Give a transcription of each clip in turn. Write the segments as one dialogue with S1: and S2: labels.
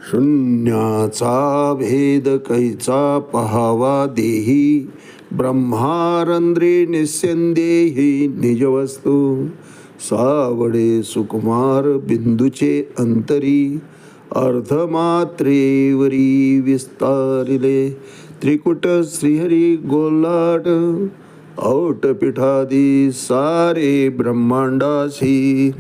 S1: शून्याचा भेद कैचा पहावा देही, ब्रह्मारंद्रे निस्यंदेही निजवस्तू. सावडे सुकुमार बिंदूचे अंतरी, अर्धमात्रेवरी विस्तारिले. त्रिकुट श्रीहरी गोलाट, औटपिठादी सारे ब्रह्मांडासी.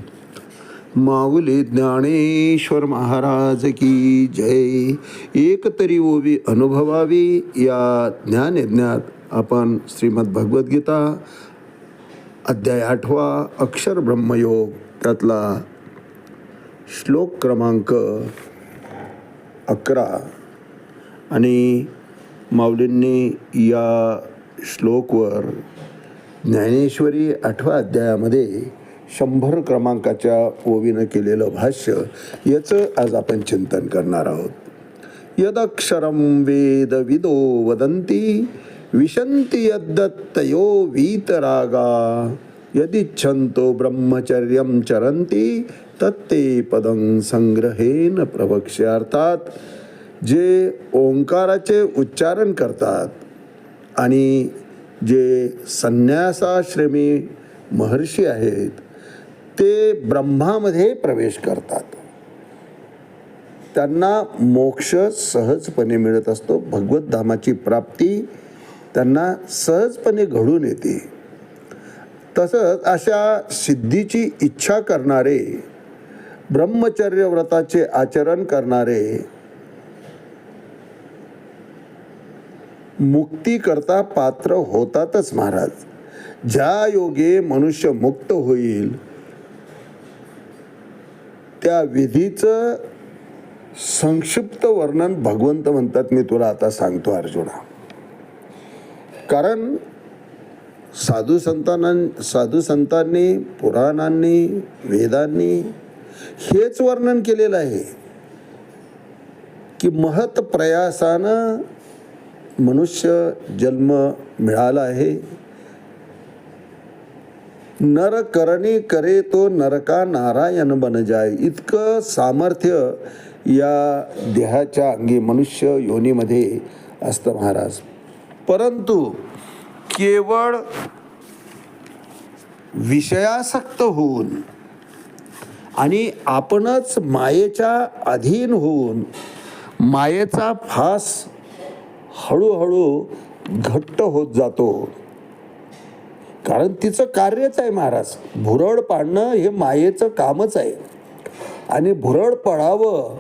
S1: माऊली ज्ञानेश्वर महाराज की जय. एक तरी ओवी अनुभवावी या ज्ञानयज्ञात आपण श्रीमद भगवद्गीता अध्याय 8 अक्षर ब्रह्मयोग त्यातला श्लोक क्रमांक 11 आणि माऊलींनी या श्लोकवर ज्ञानेश्वरी 8व्या अध्यायामध्ये 100 क्रमांकाच्या ओवीनं केलेलं भाष्य याचं आज आपण चिंतन करणार आहोत. यदक्षरं वेद विदो वदन्ति, विशन्ति यद्दत्तयो वीतरागा. यदिच्छन्तो ब्रह्मचर्यं चरन्ति, तत्ते पदं संग्रहेन प्रवक्ष्ये. अर्थात जे ओंकाराचे उच्चारण करतात आणि जे संन्यासाश्रमी महर्षी आहेत ते ब्रह्मामध्ये प्रवेश करतात. त्यांना मोक्ष सहजपणे मिळत असतो. भगवत धामाची प्राप्ती त्यांना सहजपणे घडून येते. तसंच अशा सिद्धीची इच्छा करणारे, ब्रह्मचर्य व्रताचे आचरण करणारे मुक्ती करता पात्र होतातच महाराज. ज्या योगे मनुष्य मुक्त होईल त्या विधीचं संक्षिप्त वर्णन भगवंत म्हणतात. मी तुला आता सांगतो अर्जुना. कारण साधू संतांनी पुराणांनी वेदांनी हेच वर्णन केलेलं आहे की महत् प्रयासानं मनुष्य जन्म मिळाला आहे. नर करणी करे तो नरका नारायण बन जाय. इतकं सामर्थ्य या देहाच्या अंगी मनुष्य योनीमध्ये असतं महाराज. परंतु केवळ विषयासक्त होऊन आणि आपणच मायेच्या अधीन होऊन मायेचा फास हळूहळू घट्ट होत जातो. कारण तिचं कार्यच आहे महाराज. भुरळ पाडणं हे मायेचं कामच आहे. आणि भुरळ पडावं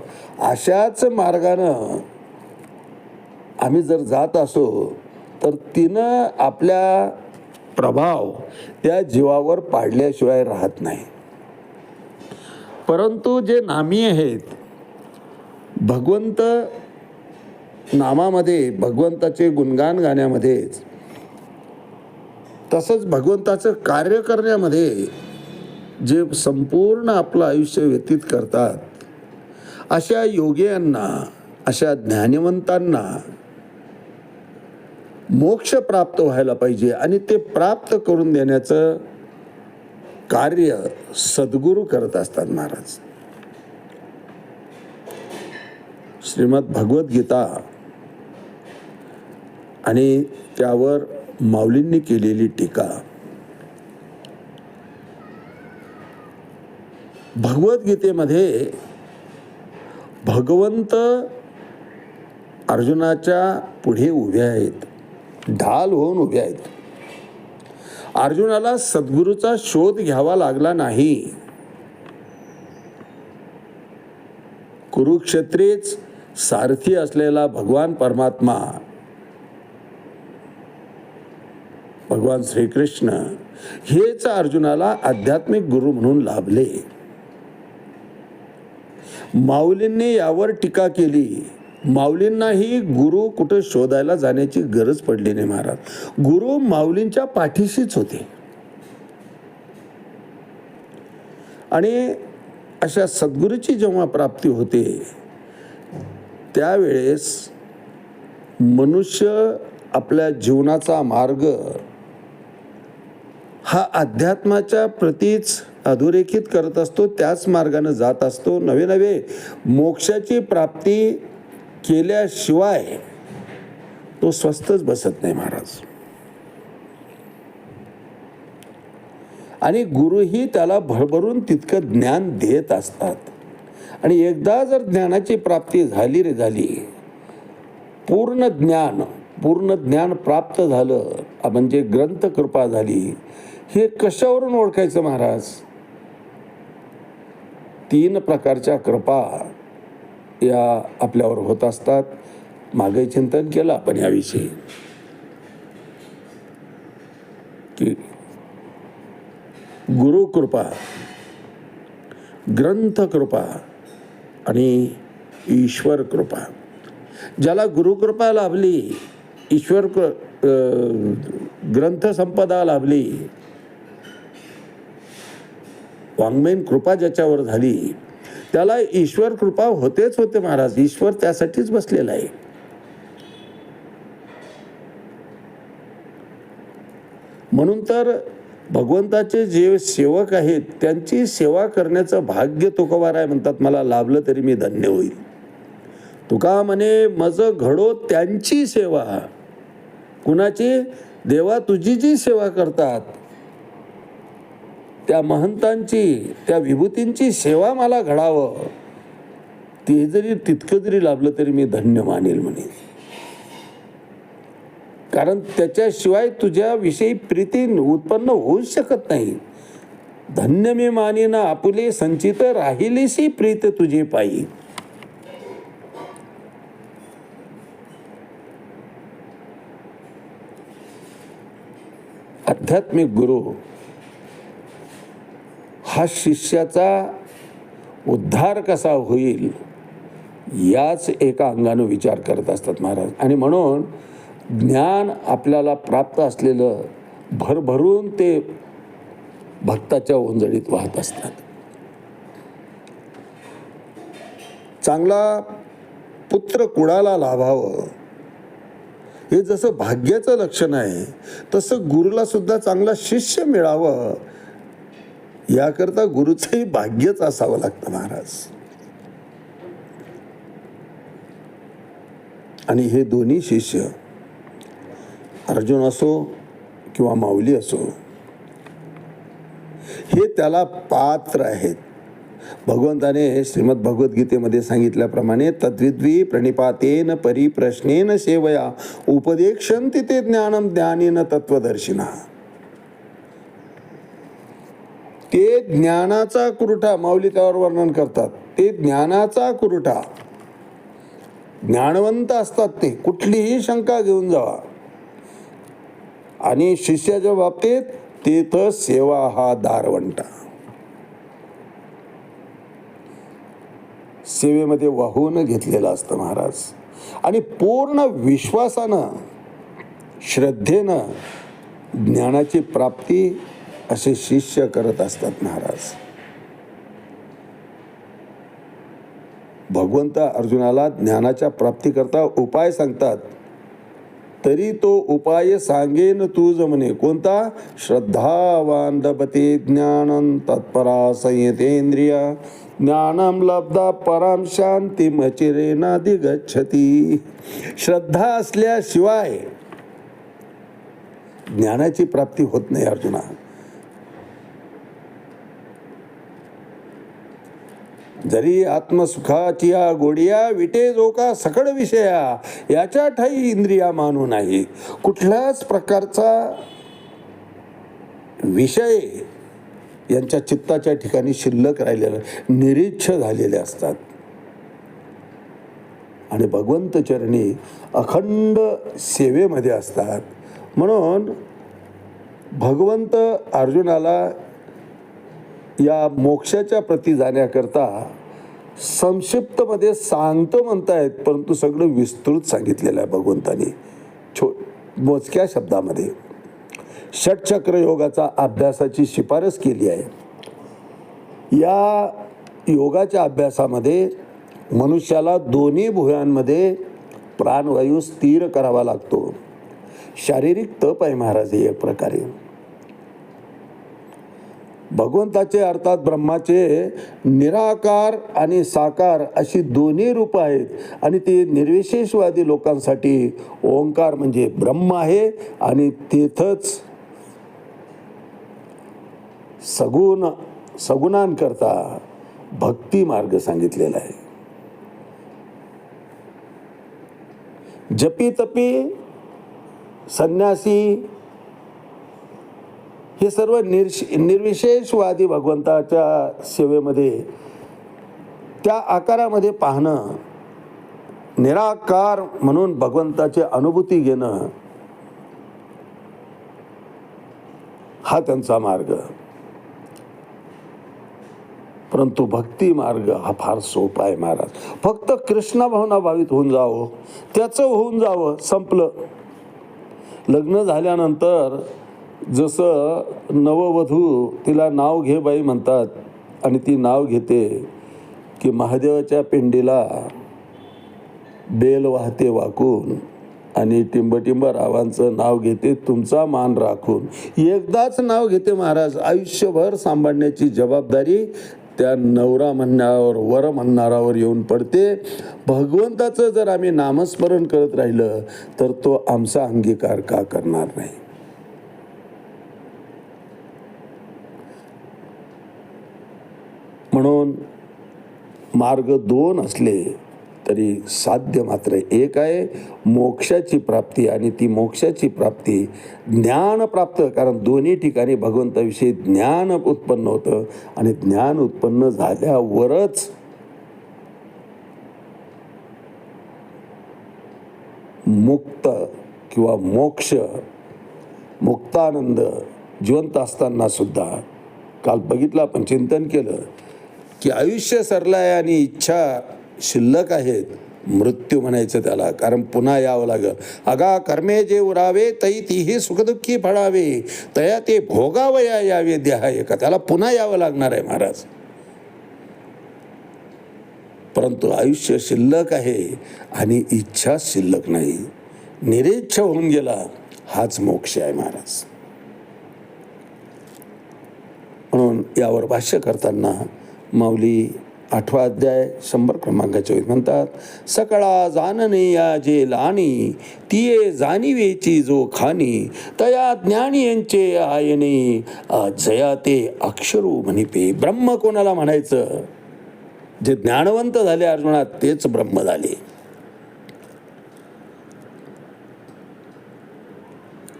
S1: अशाच मार्गानं आम्ही जर जात असो तर तिनं आपल्या प्रभाव त्या जीवावर पाडल्याशिवाय राहत नाही. परंतु जे नामी आहेत, भगवंत नामामध्ये, भगवंताचे गुणगान गाण्यामध्येच, तसंच भगवंताचं कार्य करण्यामध्ये जे संपूर्ण आपलं आयुष्य व्यतीत करतात अशा योगियांना, अशा ज्ञानवंतांना मोक्ष प्राप्त व्हायला पाहिजे. आणि ते प्राप्त करून देण्याचं कार्य सद्गुरू करत असतात महाराज. श्रीमद भगवद्गीता आणि त्यावर माऊलींनी केलेली टीका. भगवद्गीतेमध्ये भगवंत अर्जुनाच्या पुढे उभे आहेत, ढाल होऊन उभे आहेत. अर्जुनाला सद्गुरूचा शोध घ्यावा लागला नाही. कुरुक्षेत्रीच सारथी असलेला भगवान परमात्मा, भगवान श्रीकृष्ण हेच अर्जुनाला आध्यात्मिक गुरु म्हणून लाभले. माऊलींनी यावर टीका केली. माऊलींनाही गुरु कुठं शोधायला जाण्याची गरज पडली नाही महाराज. गुरु माऊलींच्या पाठीशीच होते. आणि अशा सद्गुरूची जेव्हा प्राप्ती होते त्यावेळेस मनुष्य आपल्या जीवनाचा मार्ग हा अध्यात्माच्या प्रतीच अधोरेखित करत असतो, त्याच मार्गाने जात असतो. नवे नवे मोक्षाची प्राप्ती केल्याशिवाय तो स्वस्थच बसत नाही महाराज. आणि गुरुही त्याला भरभरून तितकं ज्ञान देत असतात. आणि एकदा जर ज्ञानाची प्राप्ती झाली, पूर्ण ज्ञान प्राप्त झालं, म्हणजे ग्रंथ कृपा झाली, हे कशावरून ओळखायचं महाराज? 3 प्रकारच्या कृपा या आपल्यावर होत असतात. मागे चिंतन केलं आपण याविषयी की गुरुकृपा, ग्रंथ कृपा आणि ईश्वर कृपा. ज्याला गुरुकृपा लाभली, ग्रंथ संपदा लाभली, वाङ्मयीन कृपा ज्याच्यावर झाली, त्याला ईश्वर कृपा होतेच होते महाराज. ईश्वर त्यासाठीच बसलेला आहे. म्हणून तर भगवंताचे जे सेवक आहेत त्यांची सेवा करण्याचं भाग्य तुकोबाराय म्हणतात, मला लाभलं तरी मी धन्य होईल. तुका म्हणे मज घडो त्यांची सेवा. कुणाची? देवा तुझी जी सेवा करतात त्या महंतांची, त्या विभूतींची सेवा मला घडावं, ते जरी तितकं जरी लाभलं तरी मी धन्य मानेल म्हणे. कारण त्याच्याशिवाय तुझ्याविषयी प्रीती उत्पन्न होऊच शकत नाही. धन्य मी मानेन आपुले संचित, राहिलीशी प्रीत तुझे पायी. आध्यात्मिक गुरु हा शिष्याचा उद्धार कसा होईल याच एका अंगानं विचार करत असतात महाराज. आणि म्हणून ज्ञान आपल्याला प्राप्त असलेलं भरभरून ते भक्ताच्या ओंजळीत वाहत असतात. चांगला पुत्र कुणाला लाभावं हे जसं भाग्याचं लक्षण आहे, तसं गुरुला सुद्धा चांगला शिष्य मिळावं याकरता गुरुचंही भाग्यच असावं लागतं महाराज. आणि हे दोन्ही शिष्य, अर्जुन असो किंवा माऊली असो, हे त्याला पात्र आहेत. भगवंताने श्रीमद भगवद्गीतेमध्ये सांगितल्याप्रमाणे तद्विद्वी प्रणिपातेन परिप्रश्नेन सेवया उपदेक्षन्ति ते ज्ञानम ज्ञानेन तत्वदर्शिना. ते ज्ञानाचा कुरुटा, माऊली त्यावर वर्णन करतात, ते ज्ञानाचा कुरुटा. ज्ञानवंत असतात ते, कुठलीही शंका घेऊन जावा. आणि शिष्याच्या बाबतीत ते तर सेवा हा दारवंटा. सेवेमध्ये वाहून घेतलेलं असतं महाराज. आणि पूर्ण विश्वासानं, श्रद्धेनं ज्ञानाची प्राप्ती असे शिष्य करत असतात महाराज. भगवंत अर्जुनाला ज्ञानाच्या प्राप्तीकरता उपाय सांगतात, तरी तो उपाय सांगेन तूज म्हणे. कोणता? श्रद्धावान लभते ज्ञानं तत्परा संयतेंद्रिया ज्ञानम लब्धा पराम शांतिमचिरेनाधिगच्छति. श्रद्धा असल्याशिवाय ज्ञानाची प्राप्ती होत नाही अर्जुना. जरी आत्मसुखाची गोडिया विटे जो का सकळ विषया याच्या ठाई इंद्रिया मानू नाही. कुठल्याच प्रकारचा विषय यांच्या चित्ताच्या ठिकाणी शिल्लक राहिलेला, निरीच्छ झालेले असतात. आणि भगवंत चरणी अखंड सेवेमध्ये असतात. म्हणून भगवंत अर्जुनाला या मोक्षाच्या प्रती जाण्याकरता संक्षिप्तमध्ये सांगतो म्हणतायत, परंतु सगळं विस्तृत सांगितलेलं आहे भगवंतानी मोजक्या शब्दामध्ये. षटचक्र योगाचा अभ्यासाची शिफारस केली आहे. या योगाच्या अभ्यासामध्ये मनुष्याला दोन्ही भुयांमध्ये प्राणवायू स्थिर करावा लागतो. शारीरिक तप आहे महाराज हे एक प्रकारे. भगवंताचे अर्थात ब्रह्माचे निराकार आणि साकार अशी दोन्ही रूप आहेत आणि ते निर्विशेषवादी लोकांसाठी ओंकार म्हणजे ब्रह्म आहे आणि तेथच सगुणांकरता भक्ती मार्ग सांगितलेला आहे. जपी तपी संन्यासी हे सर्व निर्विशेषवादी भगवंताच्या सेवेमध्ये त्या आकारामध्ये पाहणं, निराकार म्हणून भगवंताची अनुभूती घेणं हा त्यांचा मार्ग. परंतु भक्ती मार्ग हा फार सोपा आहे महाराज. फक्त कृष्ण भावनाभावित होऊन जावं, त्याचं होऊन जावं, संपलं. लग्न झाल्यानंतर जसं नववधू तिला नाव घे बाई म्हणतात आणि ती नाव घेते की महादेवाच्या पिंडीला बेल वाहते वाकून आणि टिंबटिंब रावांचं नाव घेते तुमचा मान राखून. एकदाच नाव घेते महाराज. आयुष्यभर सांभाळण्याची जबाबदारी त्या नवरा म्हणणाऱ्यावर, वर म्हणणाऱ्यावर येऊन पडते. भगवंताचं जर आम्ही नामस्मरण करत राहिलं तर तो आमचा अंगीकार का करणार नाही. म्हणून मार्ग दोन असले तरी साध्य मात्र एक आहे, मोक्षाची प्राप्ती. आणि ती मोक्षाची प्राप्ती ज्ञान प्राप्त, कारण दोन्ही ठिकाणी भगवंताविषयी ज्ञान उत्पन्न होतं आणि ज्ञान उत्पन्न झाल्यावरच मुक्त किंवा मोक्ष, मुक्तानंद जिवंत असताना सुद्धा. काल बघितलं आपण, चिंतन केलं की आयुष्य सरलं आहे आणि इच्छा शिल्लक आहेत. मृत्यू म्हणायचं त्याला, कारण पुन्हा यावं लागेल. अगा कर्मे जे उरावे तै तीही सुखदुःखी फळावे, तया ते भोगावया यावे देहा एका. त्याला पुन्हा यावं लागणार आहे महाराज. परंतु आयुष्य शिल्लक आहे आणि इच्छा शिल्लक नाही, निरेच्छा होऊन गेला, हाच मोक्ष आहे महाराज. म्हणून यावर भाष्य करताना माऊली 8वा अध्याय 100 क्रमांकाच्या म्हणतात, सकळा जाणने या जे लाणी तिये जाणीवेची जो खानी, तया ज्ञानी यांचे आयने जया ते अक्षरू म्हणिपे. ब्रह्म कोणाला म्हणायचं? जे ज्ञानवंत झाले अर्जुना तेच ब्रह्म झाले.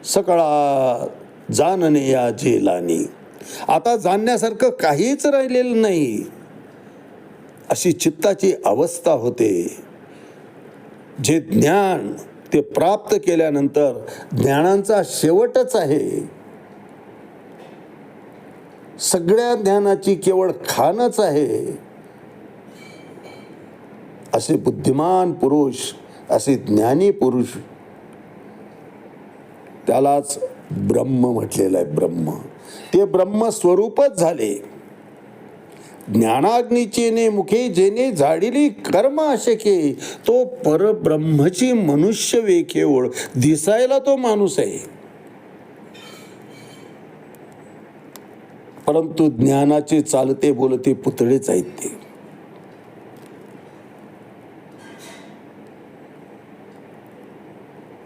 S1: सकळा जाणने या जे लाणी. आता जाणण्यासारखं काहीच राहिलेलं नाही अशी चित्ताची अवस्था होते. जे ज्ञान ते प्राप्त केल्यानंतर ज्ञानांचा शेवटच आहे. सगळ्या ज्ञानाची केवळ खानच आहे. असे बुद्धिमान पुरुष, असे ज्ञानी पुरुष, त्यालाच ब्रह्म म्हटलेलं आहे. ब्रह्म ते ब्रह्म स्वरूपच झाले. ज्ञानाग्नीचेने मुखे जेने झाडिली कर्म अशके, तो परब्रह्मची मनुष्य वे केवळ. दिसायला तो माणूस आहे, परंतु ज्ञानाचे चालते बोलते पुतळेच आहेत ते.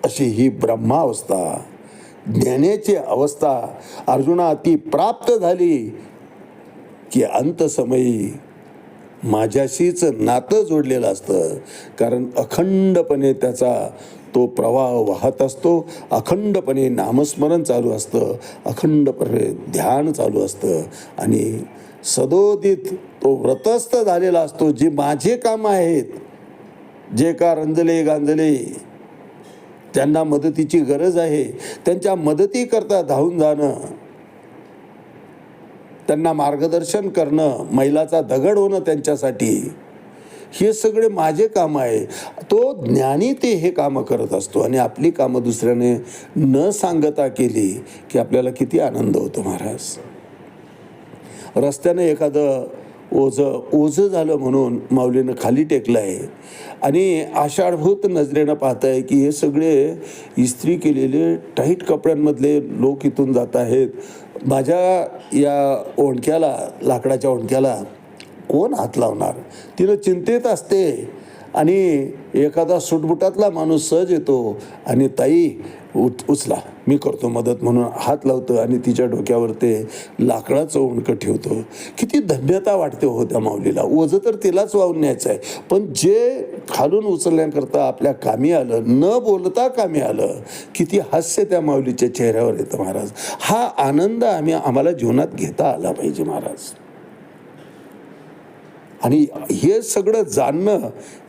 S1: अशी ही ब्रह्मावस्था, ज्ञानाची अवस्था अर्जुना ती प्राप्त झाली की अंतसमयी माझ्याशीच नातं जोडलेलं असतं. कारण अखंडपणे त्याचा तो प्रवाह वाहत असतो, अखंडपणे नामस्मरण चालू असतं, अखंडपणे ध्यान चालू असतं आणि सदोदित तो व्रतस्थ झालेला असतो. जे माझे काम आहेत, जे का रंजले गांजले त्यांना मदतीची गरज आहे, त्यांच्या मदतीकरता धावून जाणं, त्यांना मार्गदर्शन करणं, मैलाचा दगड होणं त्यांच्यासाठी, हे सगळे माझे काम आहे. तो ज्ञानी ते हे कामं करत असतो आणि आपली कामं दुसऱ्याने न सांगता केली की आपल्याला किती आनंद होतो महाराज. रस्त्याने एखादं ओझं झालं म्हणून माऊलीनं खाली टेकलं आहे आणि आषाढभूत नजरेनं पाहत आहे की हे सगळे इस्त्री केलेले टाईट कपड्यांमधले लोक इथून जात आहेत, माझ्या या ओंडक्याला, लाकडाच्या ओंडक्याला कोण हात लावणार? तिनं चिंतेत असते आणि एखादा सुटबुटातला माणूस सहज येतो आणि ताई उचला, मी करतो मदत म्हणून हात लावतो आणि तिच्या डोक्यावर ते लाकडाचं ओंडकं ठेवतो. किती धन्यता वाटते हो त्या माऊलीला. ओझं तर तिलाच वाहून न्यायचं आहे, पण जे खालून उचलण्याकरता आपल्या कामी आलं, न बोलता कामी आलं, किती हास्य त्या माऊलीच्या चेहऱ्यावर येतं महाराज. हा आनंद आम्हाला जीवनात घेता आला पाहिजे महाराज. आणि हे सगळं जाणणं,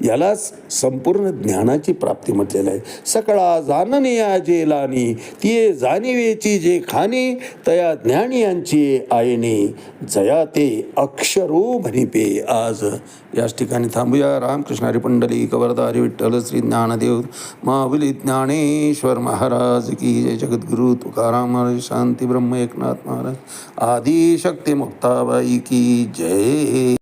S1: यालाच संपूर्ण ज्ञानाची प्राप्ती म्हटलेलं आहे. सकळा जाणणे या जे लानी, तिये जाणीवेची जे खाणी, तया ज्ञानी यांची आयने, जया ते अक्षरो म्हणिपे. आज याच ठिकाणी थांबूया. रामकृष्ण हरी पुंडलिक वरदा हरी विठ्ठल श्री ज्ञानदेव माऊली ज्ञानेश्वर महाराज की जय. जगद्गुरु तुकाराम महाराज, शांती ब्रह्म एकनाथ महाराज, आदिशक्ती मुक्ताबाई की जय.